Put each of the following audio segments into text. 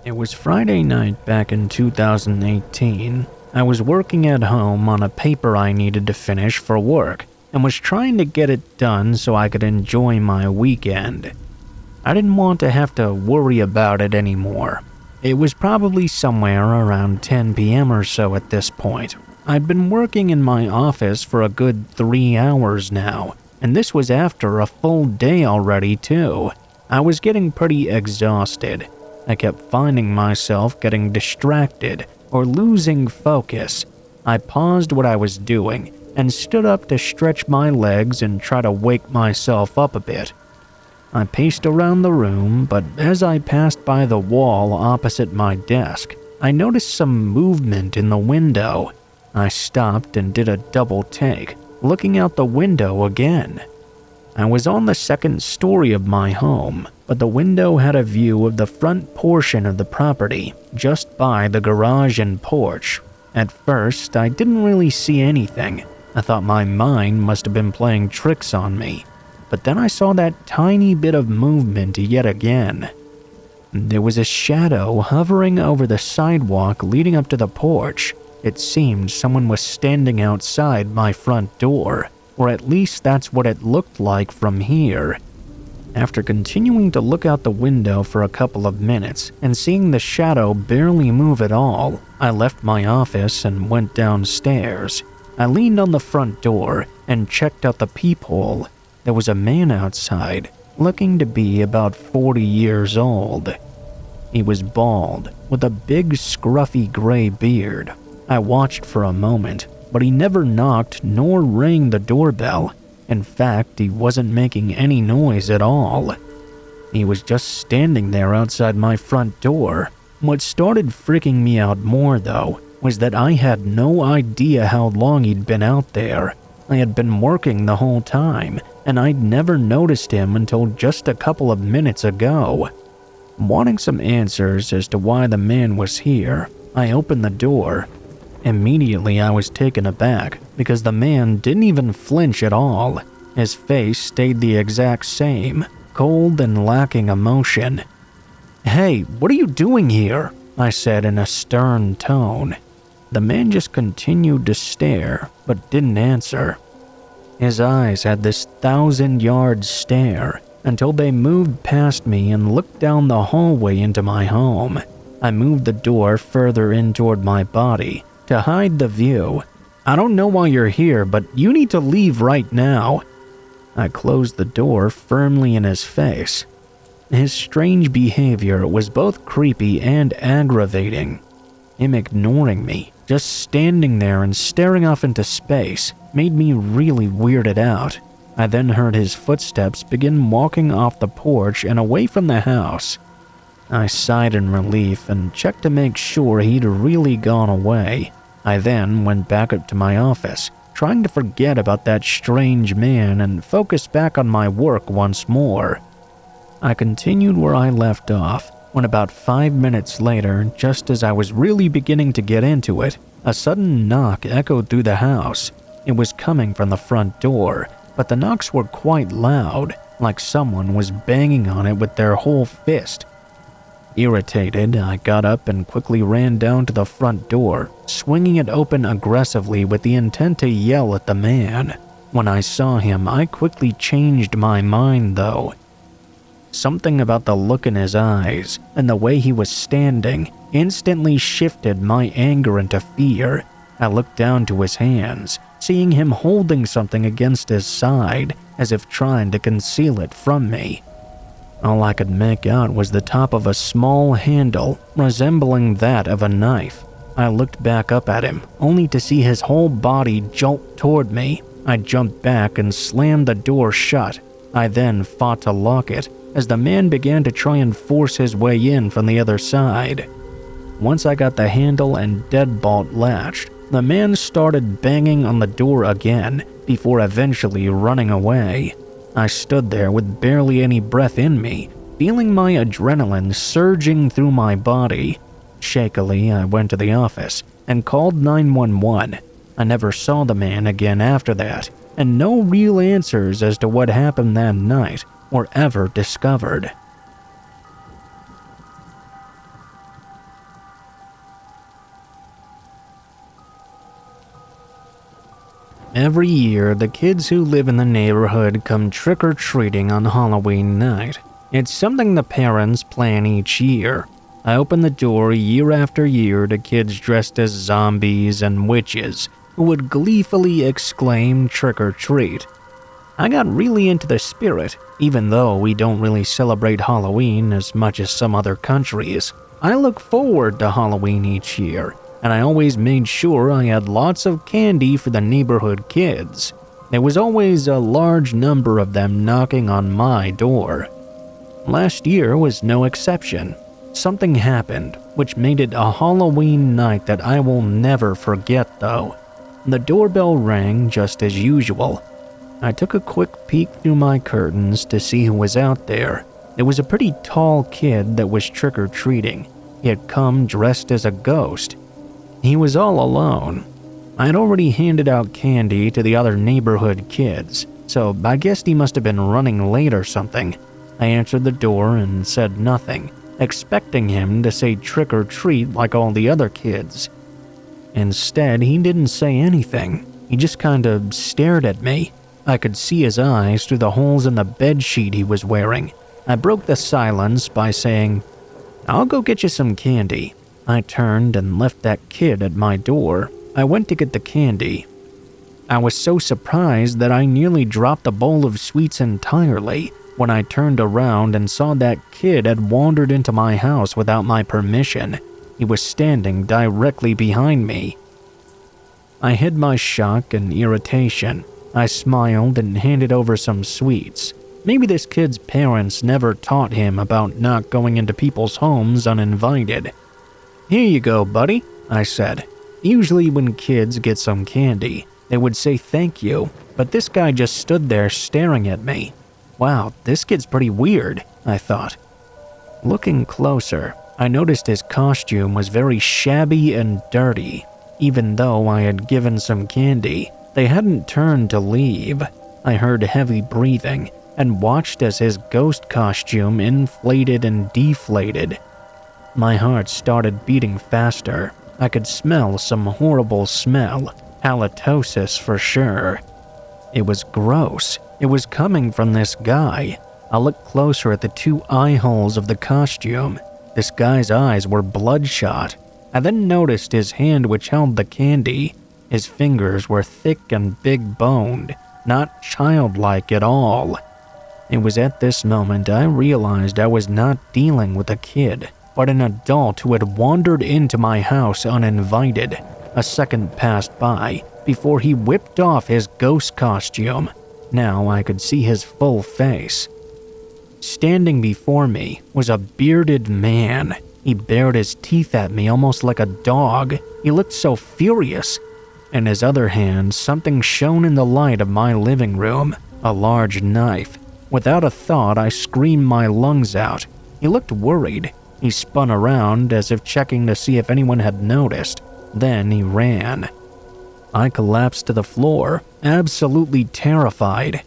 It was Friday night back in 2018. I was working at home on a paper I needed to finish for work and was trying to get it done so I could enjoy my weekend. I didn't want to have to worry about it anymore. It was probably somewhere around 10 p.m. or so at this point. I'd been working in my office for a good 3 hours now, and this was after a full day already too. I was getting pretty exhausted. I kept finding myself getting distracted or losing focus. I paused what I was doing and stood up to stretch my legs and try to wake myself up a bit. I paced around the room, but as I passed by the wall opposite my desk, I noticed some movement in the window. I stopped and did a double take, looking out the window again. I was on the second story of my home, but the window had a view of the front portion of the property, just by the garage and porch. At first, I didn't really see anything. I thought my mind must have been playing tricks on me. But then I saw that tiny bit of movement yet again. There was a shadow hovering over the sidewalk leading up to the porch. It seemed someone was standing outside my front door, or at least that's what it looked like from here. After continuing to look out the window for a couple of minutes and seeing the shadow barely move at all, I left my office and went downstairs. I leaned on the front door and checked out the peephole. There was a man outside, looking to be about 40 years old. He was bald, with a big scruffy gray beard. I watched for a moment, but he never knocked nor rang the doorbell. In fact, he wasn't making any noise at all. He was just standing there outside my front door. What started freaking me out more, though, was that I had no idea how long he'd been out there. I had been working the whole time, and I'd never noticed him until just a couple of minutes ago. Wanting some answers as to why the man was here, I opened the door. Immediately, I was taken aback because the man didn't even flinch at all. His face stayed the exact same, cold and lacking emotion. "Hey, what are you doing here?" I said in a stern tone. The man just continued to stare, but didn't answer. His eyes had this 1,000-yard stare until they moved past me and looked down the hallway into my home. I moved the door further in toward my body to hide the view. "I don't know why you're here, but you need to leave right now." I closed the door firmly in his face. His strange behavior was both creepy and aggravating. Him ignoring me, just standing there and staring off into space, made me really weirded out. I then heard his footsteps begin walking off the porch and away from the house. I sighed in relief and checked to make sure he'd really gone away. I then went back up to my office, trying to forget about that strange man and focus back on my work once more. I continued where I left off, when about 5 minutes later, just as I was really beginning to get into it, a sudden knock echoed through the house. It was coming from the front door, but the knocks were quite loud, like someone was banging on it with their whole fist. Irritated, I got up and quickly ran down to the front door, swinging it open aggressively with the intent to yell at the man. When I saw him, I quickly changed my mind though. Something about the look in his eyes and the way he was standing instantly shifted my anger into fear. I looked down to his hands, seeing him holding something against his side, as if trying to conceal it from me. All I could make out was the top of a small handle resembling that of a knife. I looked back up at him, only to see his whole body jolt toward me. I jumped back and slammed the door shut. I then fought to lock it, as the man began to try and force his way in from the other side. Once I got the handle and deadbolt latched, the man started banging on the door again, before eventually running away. I stood there with barely any breath in me, feeling my adrenaline surging through my body. Shakily, I went to the office and called 911. I never saw the man again after that, and no real answers as to what happened that night were ever discovered. Every year, the kids who live in the neighborhood come trick-or-treating on Halloween night. It's something the parents plan each year. I open the door year after year to kids dressed as zombies and witches who would gleefully exclaim trick-or-treat. I got really into the spirit, even though we don't really celebrate Halloween as much as some other countries. I look forward to Halloween each year, and I always made sure I had lots of candy for the neighborhood kids. There was always a large number of them knocking on my door. Last year was no exception. Something happened, which made it a Halloween night that I will never forget though. The doorbell rang just as usual. I took a quick peek through my curtains to see who was out there. It was a pretty tall kid that was trick-or-treating. He had come dressed as a ghost. He was all alone. I had already handed out candy to the other neighborhood kids, so I guessed he must have been running late or something. I answered the door and said nothing, expecting him to say trick or treat like all the other kids. Instead, he didn't say anything. He just kind of stared at me. I could see his eyes through the holes in the bedsheet he was wearing. I broke the silence by saying, "I'll go get you some candy." I turned and left that kid at my door. I went to get the candy. I was so surprised that I nearly dropped the bowl of sweets entirely when I turned around and saw that kid had wandered into my house without my permission. He was standing directly behind me. I hid my shock and irritation. I smiled and handed over some sweets. Maybe this kid's parents never taught him about not going into people's homes uninvited. "Here you go, buddy," I said. Usually when kids get some candy, they would say thank you, but this guy just stood there staring at me. Wow, this kid's pretty weird, I thought. Looking closer, I noticed his costume was very shabby and dirty. Even though I had given some candy, they hadn't turned to leave. I heard heavy breathing and watched as his ghost costume inflated and deflated. My heart started beating faster. I could smell some horrible smell, halitosis for sure. It was gross. It was coming from this guy. I looked closer at the two eye holes of the costume. This guy's eyes were bloodshot. I then noticed his hand which held the candy. His fingers were thick and big-boned, not childlike at all. It was at this moment I realized I was not dealing with a kid, but an adult who had wandered into my house uninvited. A second passed by before he whipped off his ghost costume. Now I could see his full face. Standing before me was a bearded man. He bared his teeth at me almost like a dog. He looked so furious. In his other hand, something shone in the light of my living room, a large knife. Without a thought, I screamed my lungs out. He looked worried. He spun around as if checking to see if anyone had noticed. Then he ran. I collapsed to the floor, absolutely terrified.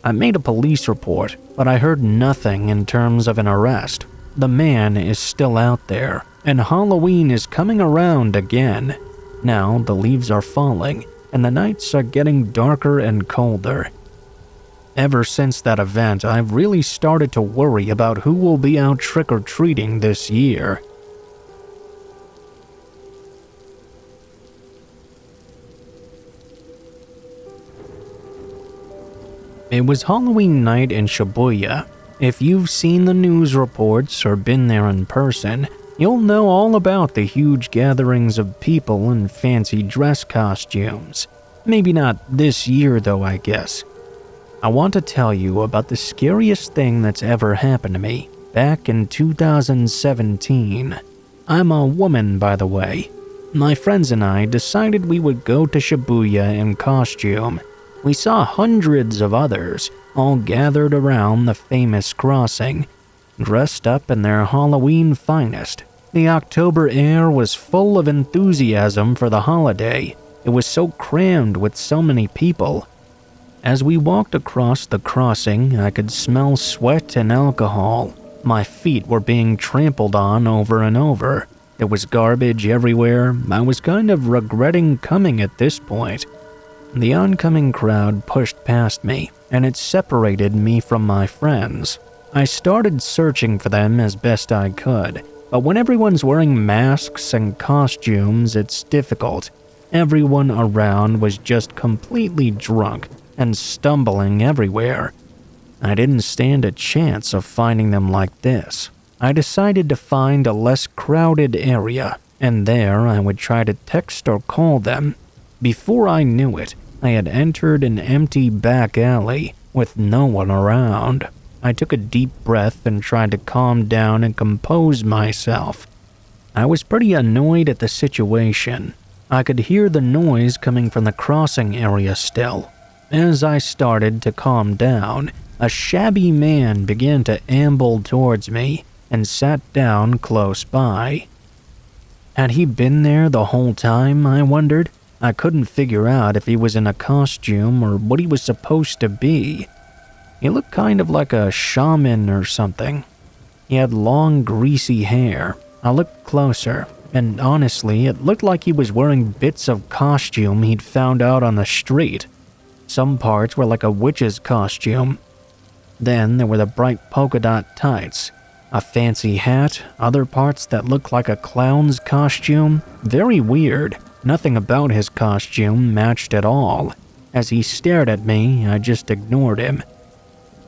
I made a police report, but I heard nothing in terms of an arrest. The man is still out there, and Halloween is coming around again. Now the leaves are falling, and the nights are getting darker and colder. Ever since that event, I've really started to worry about who will be out trick-or-treating this year. It was Halloween night in Shibuya. If you've seen the news reports or been there in person, you'll know all about the huge gatherings of people in fancy dress costumes. Maybe not this year though, I guess. I want to tell you about the scariest thing that's ever happened to me back in 2017. I'm a woman, by the way. My friends and I decided we would go to Shibuya in costume. We saw hundreds of others, all gathered around the famous crossing, dressed up in their Halloween finest. The October air was full of enthusiasm for the holiday. It was so crammed with so many people. As we walked across the crossing, I could smell sweat and alcohol. My feet were being trampled on over and over. There was garbage everywhere. I was kind of regretting coming at this point. The oncoming crowd pushed past me, and it separated me from my friends. I started searching for them as best I could, but when everyone's wearing masks and costumes, it's difficult. Everyone around was just completely drunk and stumbling everywhere. I didn't stand a chance of finding them like this. I decided to find a less crowded area, and there I would try to text or call them. Before I knew it, I had entered an empty back alley with no one around. I took a deep breath and tried to calm down and compose myself. I was pretty annoyed at the situation. I could hear the noise coming from the crossing area still. As I started to calm down, a shabby man began to amble towards me and sat down close by. Had he been there the whole time, I wondered? I couldn't figure out if he was in a costume or what he was supposed to be. He looked kind of like a shaman or something. He had long, greasy hair. I looked closer, and honestly, it looked like he was wearing bits of costume he'd found out on the street. Some parts were like a witch's costume. Then there were the bright polka dot tights, a fancy hat, other parts that looked like a clown's costume. Very weird. Nothing about his costume matched at all. As he stared at me, I just ignored him.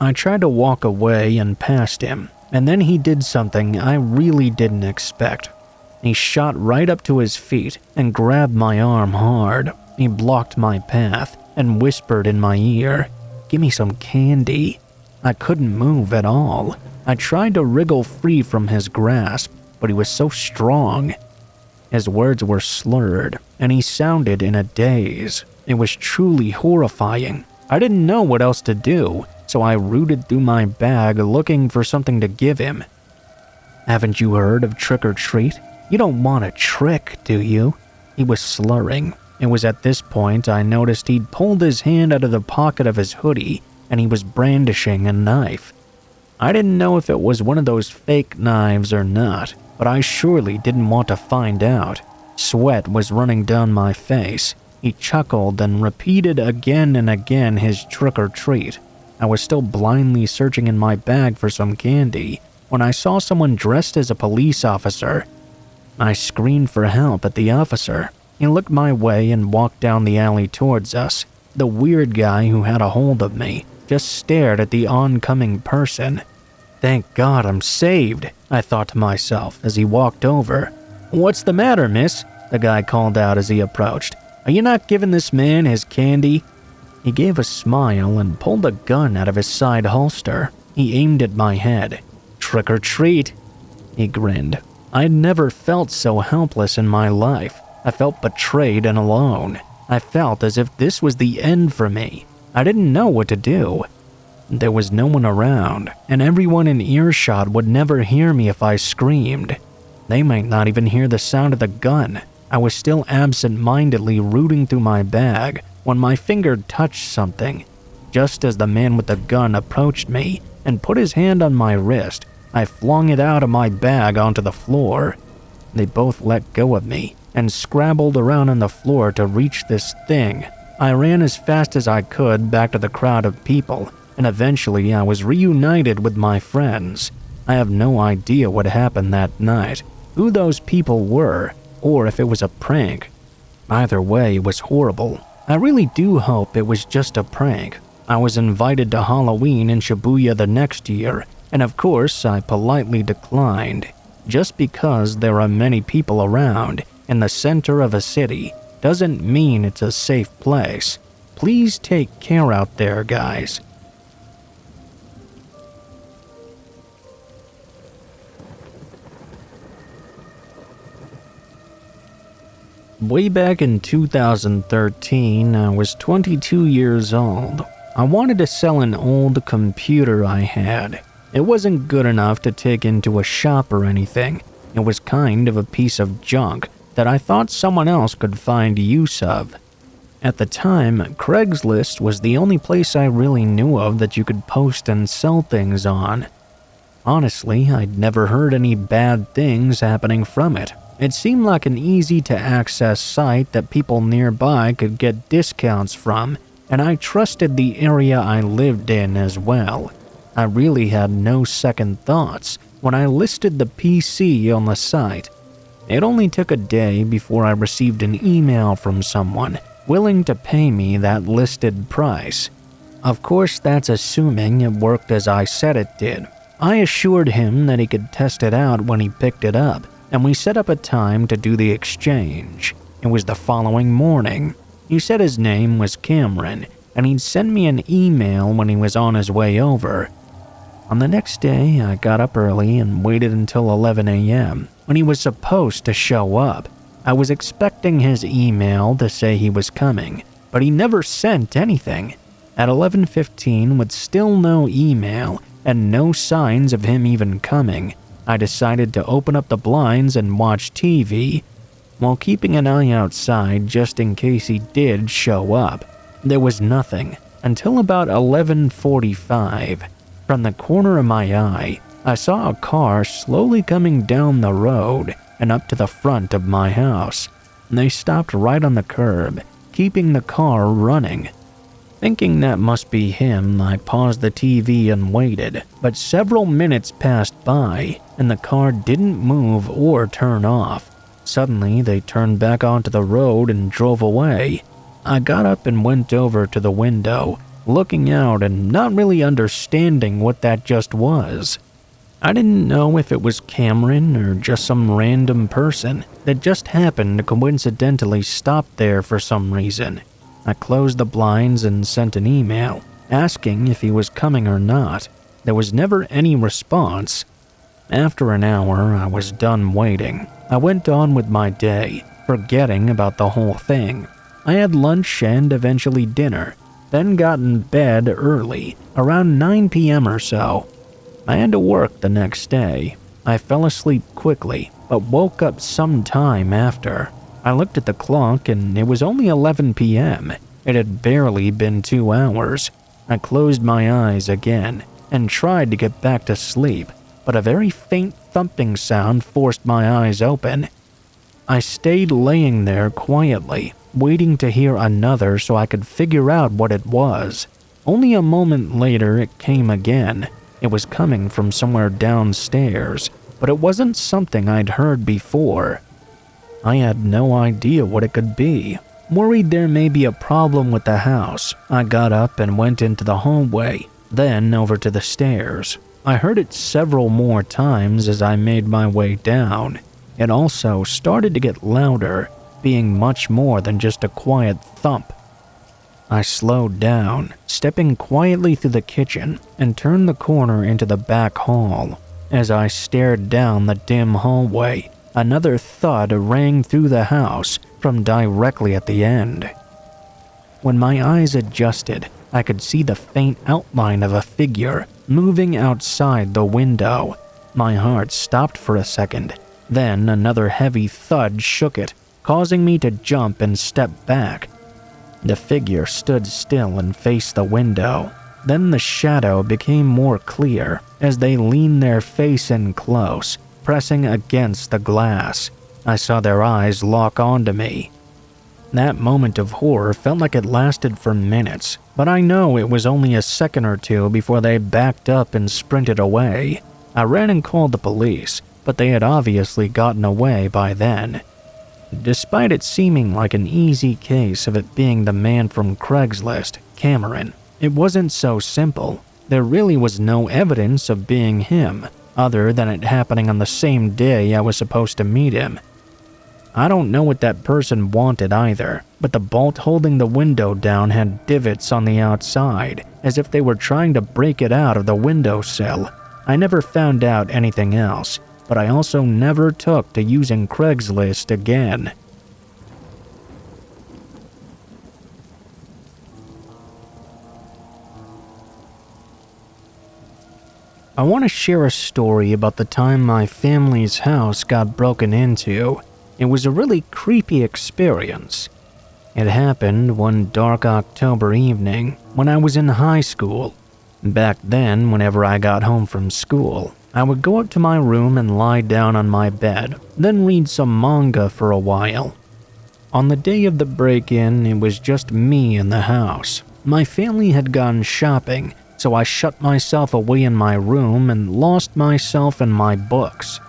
I tried to walk away and past him, and then he did something I really didn't expect. He shot right up to his feet and grabbed my arm hard. He blocked my path and whispered in my ear, "Give me some candy." I couldn't move at all. I tried to wriggle free from his grasp, but he was so strong. His words were slurred, and he sounded in a daze. It was truly horrifying. I didn't know what else to do, so I rooted through my bag looking for something to give him. "Haven't you heard of trick or treat? You don't want a trick, do you?" He was slurring. It was at this point I noticed he'd pulled his hand out of the pocket of his hoodie, and he was brandishing a knife. I didn't know if it was one of those fake knives or not, but I surely didn't want to find out. Sweat was running down my face. He chuckled and repeated again and again his trick or treat. I was still blindly searching in my bag for some candy when I saw someone dressed as a police officer. I screamed for help at the officer. He looked my way and walked down the alley towards us. The weird guy who had a hold of me just stared at the oncoming person. "Thank God I'm saved," I thought to myself as he walked over. "What's the matter, miss?" the guy called out as he approached. "Are you not giving this man his candy?" He gave a smile and pulled a gun out of his side holster. He aimed at my head. "Trick or treat," he grinned. I'd never felt so helpless in my life. I felt betrayed and alone. I felt as if this was the end for me. I didn't know what to do. There was no one around, and everyone in earshot would never hear me if I screamed. They might not even hear the sound of the gun. I was still absent-mindedly rooting through my bag when my finger touched something. Just as the man with the gun approached me and put his hand on my wrist, I flung it out of my bag onto the floor. They both let go of me and scrabbled around on the floor to reach this thing. I ran as fast as I could back to the crowd of people, and eventually I was reunited with my friends. I have no idea what happened that night, who those people were, or if it was a prank. Either way, it was horrible. I really do hope it was just a prank. I was invited to Halloween in Shibuya the next year, and of course I politely declined. Just because there are many people around in the center of a city doesn't mean it's a safe place. Please take care out there, guys. Way back in 2013, I was 22 years old. I wanted to sell an old computer I had. It wasn't good enough to take into a shop or anything. It was kind of a piece of junk that I thought someone else could find use of. At the time, Craigslist was the only place I really knew of that you could post and sell things on. Honestly, I'd never heard any bad things happening from it. It seemed like an easy-to-access site that people nearby could get discounts from, and I trusted the area I lived in as well. I really had no second thoughts when I listed the PC on the site. It only took a day before I received an email from someone willing to pay me that listed price. Of course, that's assuming it worked as I said it did. I assured him that he could test it out when he picked it up, and we set up a time to do the exchange. It was the following morning. He said his name was Cameron, and he'd send me an email when he was on his way over. On the next day, I got up early and waited until 11 a.m. when he was supposed to show up. I was expecting his email to say he was coming, but he never sent anything. At 11:15, with still no email and no signs of him even coming, I decided to open up the blinds and watch TV, while keeping an eye outside just in case he did show up. There was nothing until about 11:45. From the corner of my eye, I saw a car slowly coming down the road and up to the front of my house. They stopped right on the curb, keeping the car running. Thinking that must be him, I paused the TV and waited, but several minutes passed by and the car didn't move or turn off. Suddenly, they turned back onto the road and drove away. I got up and went over to the window, looking out and not really understanding what that just was. I didn't know if it was Cameron or just some random person that just happened to coincidentally stop there for some reason. I closed the blinds and sent an email, asking if he was coming or not. There was never any response. After an hour, I was done waiting. I went on with my day, forgetting about the whole thing. I had lunch and eventually dinner, then got in bed early, around 9 p.m. or so. I had to work the next day. I fell asleep quickly, but woke up some time after. I looked at the clock and it was only 11 p.m. It had barely been 2 hours. I closed my eyes again and tried to get back to sleep, but a very faint thumping sound forced my eyes open. I stayed laying there quietly, waiting to hear another so I could figure out what it was. Only a moment later it came again. It was coming from somewhere downstairs, but it wasn't something I'd heard before. I had no idea what it could be. Worried there may be a problem with the house, I got up and went into the hallway, then over to the stairs. I heard it several more times as I made my way down. It also started to get louder, being much more than just a quiet thump. I slowed down, stepping quietly through the kitchen and turned the corner into the back hall. As I stared down the dim hallway, another thud rang through the house from directly at the end. When my eyes adjusted, I could see the faint outline of a figure moving outside the window. My heart stopped for a second. Then another heavy thud shook it, causing me to jump and step back. The figure stood still and faced the window. Then the shadow became more clear as they leaned their face in close, pressing against the glass. I saw their eyes lock onto me. That moment of horror felt like it lasted for minutes, but I know it was only a second or two before they backed up and sprinted away. I ran and called the police, but they had obviously gotten away by then. Despite it seeming like an easy case of it being the man from Craigslist, Cameron, it wasn't so simple. There really was no evidence of being him, other than it happening on the same day I was supposed to meet him. I don't know what that person wanted either, but the bolt holding the window down had divots on the outside, as if they were trying to break it out of the windowsill. I never found out anything else, but I also never took to using Craigslist again. I want to share a story about the time my family's house got broken into. It was a really creepy experience. It happened one dark October evening when I was in high school. Back then, whenever I got home from school, I would go up to my room and lie down on my bed, then read some manga for a while. On the day of the break-in, it was just me in the house. My family had gone shopping, so I shut myself away in my room and lost myself in my books.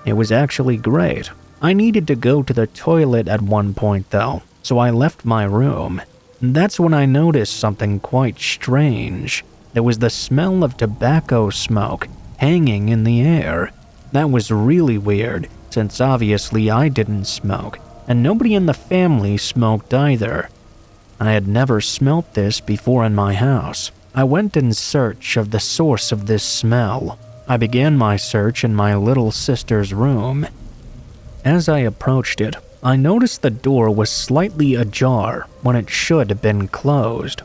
It was actually great. I needed to go to the toilet at one point though, so I left my room. That's when I noticed something quite strange. There was the smell of tobacco smoke hanging in the air. That was really weird, since obviously I didn't smoke, and nobody in the family smoked either. I had never smelt this before in my house. I went in search of the source of this smell. I began my search in my little sister's room. As I approached it, I noticed the door was slightly ajar when it should have been closed.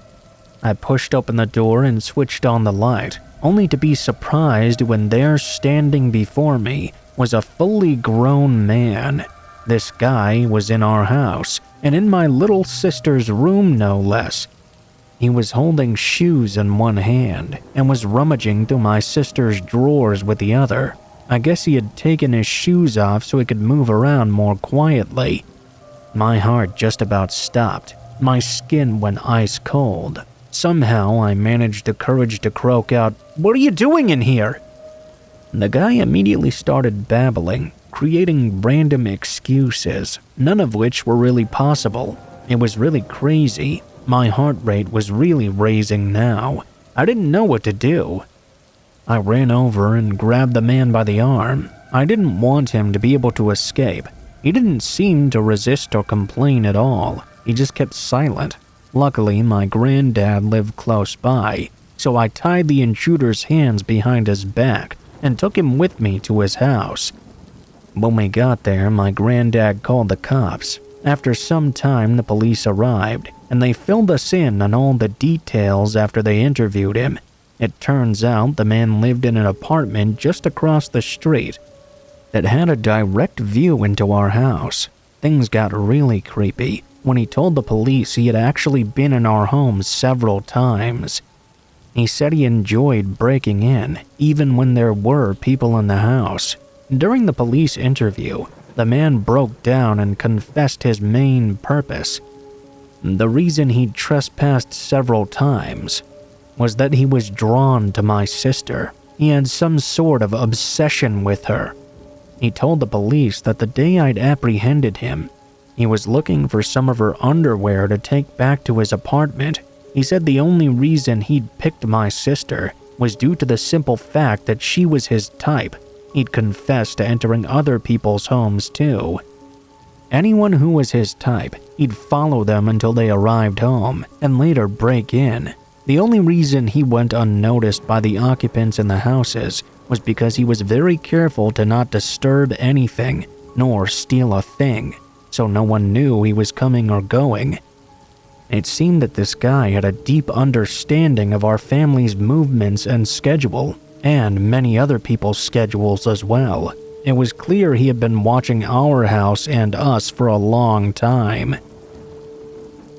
I pushed open the door and switched on the light, only to be surprised when there standing before me was a fully grown man. This guy was in our house, and in my little sister's room no less. He was holding shoes in one hand and was rummaging through my sister's drawers with the other. I guess he had taken his shoes off so he could move around more quietly. My heart just about stopped. My skin went ice cold. Somehow I managed the courage to croak out, "What are you doing in here?" The guy immediately started babbling, creating random excuses, none of which were really possible. It was really crazy. My heart rate was really raising now. I didn't know what to do. I ran over and grabbed the man by the arm. I didn't want him to be able to escape. He didn't seem to resist or complain at all. He just kept silent. Luckily, my granddad lived close by, so I tied the intruder's hands behind his back and took him with me to his house. When we got there, my granddad called the cops. After some time, the police arrived, and they filled us in on all the details after they interviewed him. It turns out the man lived in an apartment just across the street that had a direct view into our house. Things got really creepy when he told the police he had actually been in our home several times. He said he enjoyed breaking in, even when there were people in the house. During the police interview, the man broke down and confessed his main purpose. The reason he'd trespassed several times was that he was drawn to my sister. He had some sort of obsession with her. He told the police that the day I'd apprehended him, he was looking for some of her underwear to take back to his apartment. He said the only reason he'd picked my sister was due to the simple fact that she was his type. He'd confessed to entering other people's homes too. Anyone who was his type, he'd follow them until they arrived home and later break in. The only reason he went unnoticed by the occupants in the houses was because he was very careful to not disturb anything, nor steal a thing, so no one knew he was coming or going. It seemed that this guy had a deep understanding of our family's movements and schedule, and many other people's schedules as well. It was clear he had been watching our house and us for a long time.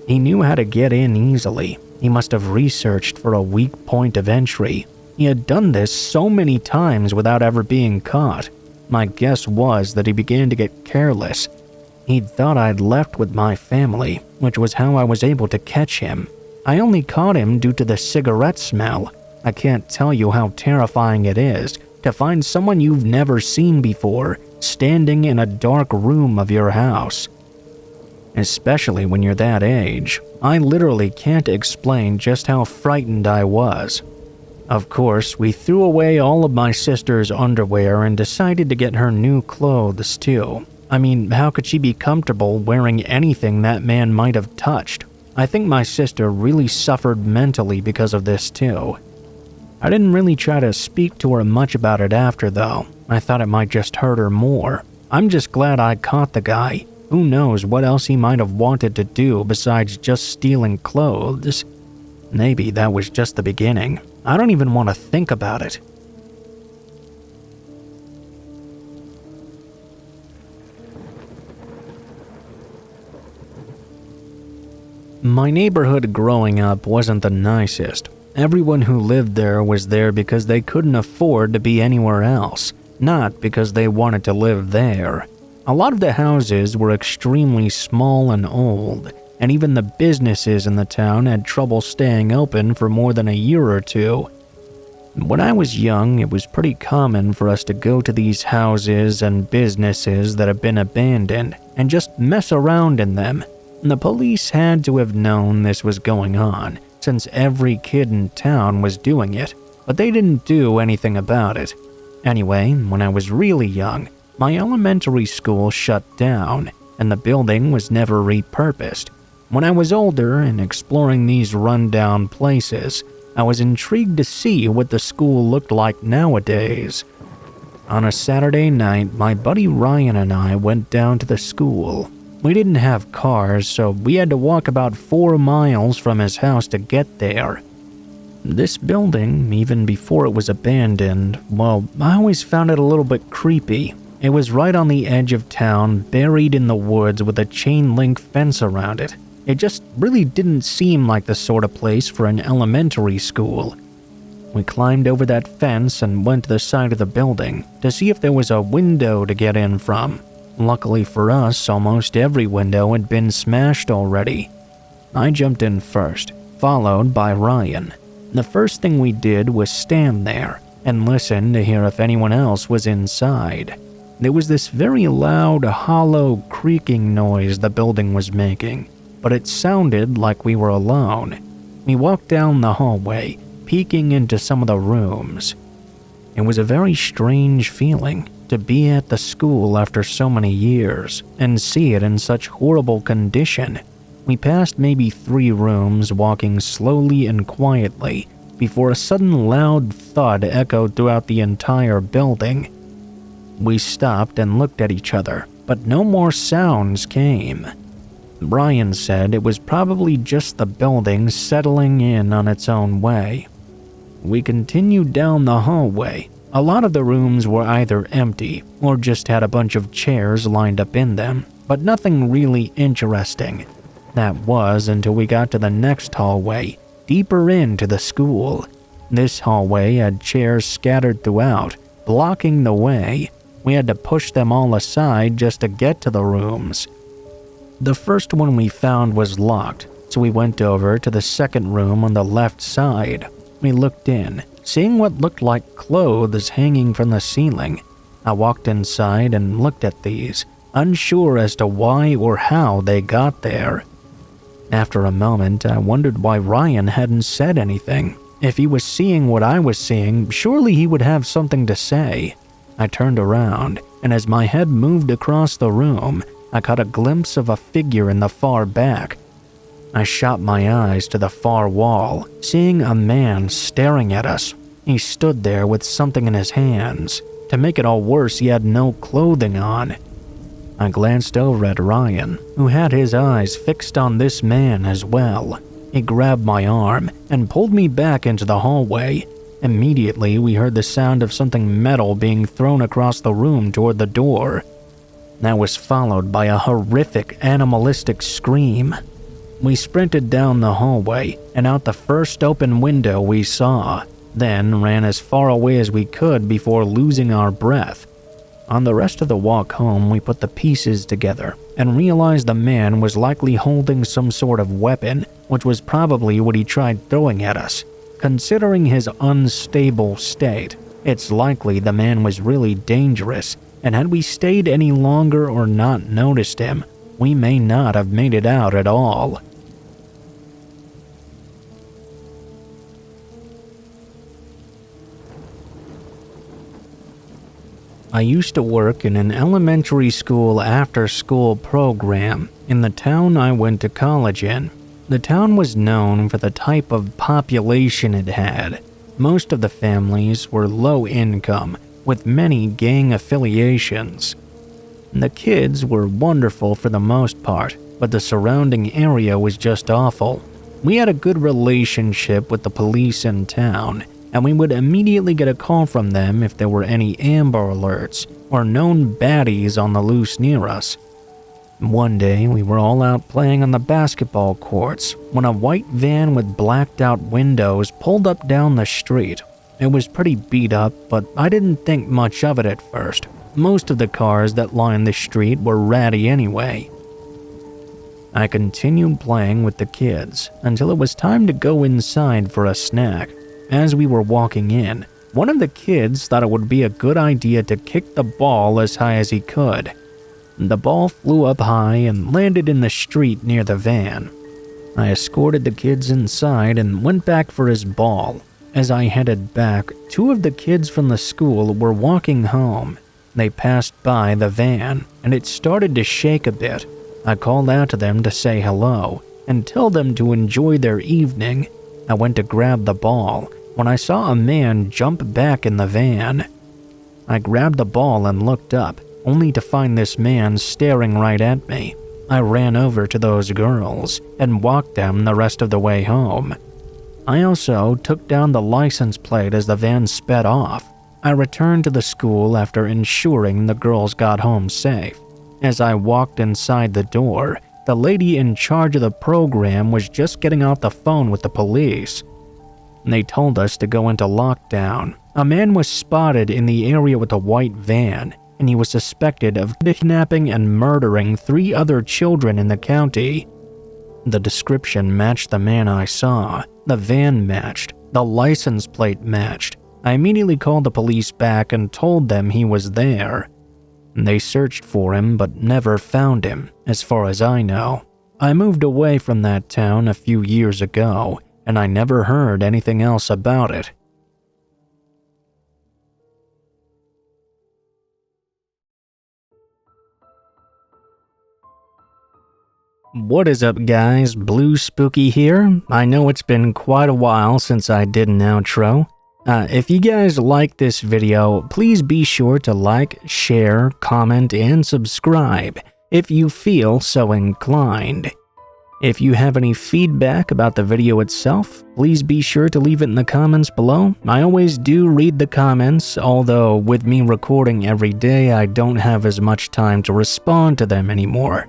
He knew how to get in easily. He must have researched for a weak point of entry. He had done this so many times without ever being caught. My guess was that he began to get careless. He'd thought I'd left with my family, which was how I was able to catch him. I only caught him due to the cigarette smell. I can't tell you how terrifying it is to find someone you've never seen before standing in a dark room of your house. Especially when you're that age. I literally can't explain just how frightened I was. Of course, we threw away all of my sister's underwear and decided to get her new clothes too. I mean, how could she be comfortable wearing anything that man might have touched? I think my sister really suffered mentally because of this too. I didn't really try to speak to her much about it after though. I thought it might just hurt her more. I'm just glad I caught the guy. Who knows what else he might have wanted to do besides just stealing clothes? Maybe that was just the beginning. I don't even want to think about it. My neighborhood growing up wasn't the nicest. Everyone who lived there was there because they couldn't afford to be anywhere else, not because they wanted to live there. A lot of the houses were extremely small and old, and even the businesses in the town had trouble staying open for more than a year or two. When I was young, it was pretty common for us to go to these houses and businesses that had been abandoned and just mess around in them. The police had to have known this was going on, since every kid in town was doing it, but they didn't do anything about it. Anyway, when I was really young, my elementary school shut down, and the building was never repurposed. When I was older and exploring these rundown places, I was intrigued to see what the school looked like nowadays. On a Saturday night, my buddy Ryan and I went down to the school. We didn't have cars, so we had to walk about 4 miles from his house to get there. This building, even before it was abandoned, well, I always found it a little bit creepy. It was right on the edge of town, buried in the woods with a chain link fence around it. It just really didn't seem like the sort of place for an elementary school. We climbed over that fence and went to the side of the building to see if there was a window to get in from. Luckily for us, almost every window had been smashed already. I jumped in first, followed by Ryan. The first thing we did was stand there and listen to hear if anyone else was inside. There was this very loud, hollow, creaking noise the building was making, but it sounded like we were alone. We walked down the hallway, peeking into some of the rooms. It was a very strange feeling to be at the school after so many years and see it in such horrible condition. We passed maybe 3 rooms, walking slowly and quietly, before a sudden loud thud echoed throughout the entire building. We stopped and looked at each other, but no more sounds came. Brian said it was probably just the building settling in on its own way. We continued down the hallway. A lot of the rooms were either empty or just had a bunch of chairs lined up in them, but nothing really interesting. That was until we got to the next hallway, deeper into the school. This hallway had chairs scattered throughout, blocking the way. We had to push them all aside just to get to the rooms. The first one we found was locked, so we went over to the second room on the left side. We looked in, seeing what looked like clothes hanging from the ceiling. I walked inside and looked at these, unsure as to why or how they got there. After a moment, I wondered why Ryan hadn't said anything. If he was seeing what I was seeing, surely he would have something to say. I turned around, and as my head moved across the room, I caught a glimpse of a figure in the far back. I shot my eyes to the far wall, seeing a man staring at us. He stood there with something in his hands. To make it all worse, he had no clothing on. I glanced over at Ryan, who had his eyes fixed on this man as well. He grabbed my arm and pulled me back into the hallway. Immediately, we heard the sound of something metal being thrown across the room toward the door. That was followed by a horrific, animalistic scream. We sprinted down the hallway and out the first open window we saw, then ran as far away as we could before losing our breath. On the rest of the walk home, we put the pieces together and realized the man was likely holding some sort of weapon, which was probably what he tried throwing at us. Considering his unstable state, it's likely the man was really dangerous, and had we stayed any longer or not noticed him, we may not have made it out at all. I used to work in an elementary school after-school program in the town I went to college in. The town was known for the type of population it had. Most of the families were low income, with many gang affiliations. The kids were wonderful for the most part, but the surrounding area was just awful. We had a good relationship with the police in town, and we would immediately get a call from them if there were any Amber Alerts or known baddies on the loose near us. One day, we were all out playing on the basketball courts when a white van with blacked out windows pulled up down the street. It was pretty beat up, but I didn't think much of it at first. Most of the cars that lined the street were ratty anyway. I continued playing with the kids until it was time to go inside for a snack. As we were walking in, one of the kids thought it would be a good idea to kick the ball as high as he could. The ball flew up high and landed in the street near the van. I escorted the kids inside and went back for his ball. As I headed back, two of the kids from the school were walking home. They passed by the van, and it started to shake a bit. I called out to them to say hello and tell them to enjoy their evening. I went to grab the ball when I saw a man jump back in the van. I grabbed the ball and looked up, only to find this man staring right at me. I ran over to those girls and walked them the rest of the way home. I also took down the license plate as the van sped off. I returned to the school after ensuring the girls got home safe. As I walked inside the door, the lady in charge of the program was just getting off the phone with the police. They told us to go into lockdown. A man was spotted in the area with a white van, and he was suspected of kidnapping and murdering 3 other children in the county. The description matched the man I saw. The van matched. The license plate matched. I immediately called the police back and told them he was there. They searched for him but never found him, as far as I know. I moved away from that town a few years ago, and I never heard anything else about it. What is up, guys? Blue Spooky here. I know it's been quite a while since I did an outro. If you guys like this video, please be sure to like, share, comment, and subscribe if you feel so inclined. If you have any feedback about the video itself, please be sure to leave it in the comments below. I always do read the comments, although with me recording every day, I don't have as much time to respond to them anymore.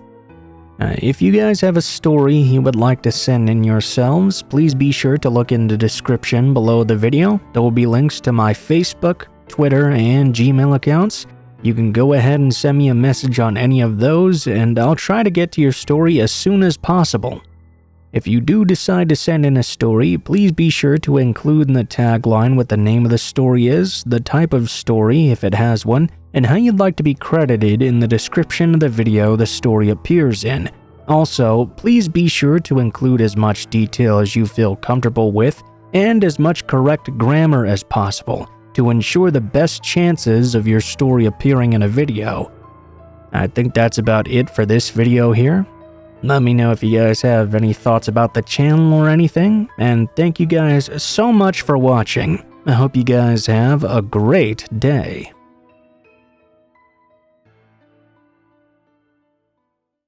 If you guys have a story you would like to send in yourselves, please be sure to look in the description below the video. There will be links to my Facebook, Twitter, and Gmail accounts. You can go ahead and send me a message on any of those, and I'll try to get to your story as soon as possible. If you do decide to send in a story, please be sure to include in the tagline what the name of the story is, the type of story, if it has one, and how you'd like to be credited in the description of the video the story appears in. Also, please be sure to include as much detail as you feel comfortable with, and as much correct grammar as possible, to ensure the best chances of your story appearing in a video. I think that's about it for this video here. Let me know if you guys have any thoughts about the channel or anything, and thank you guys so much for watching. I hope you guys have a great day.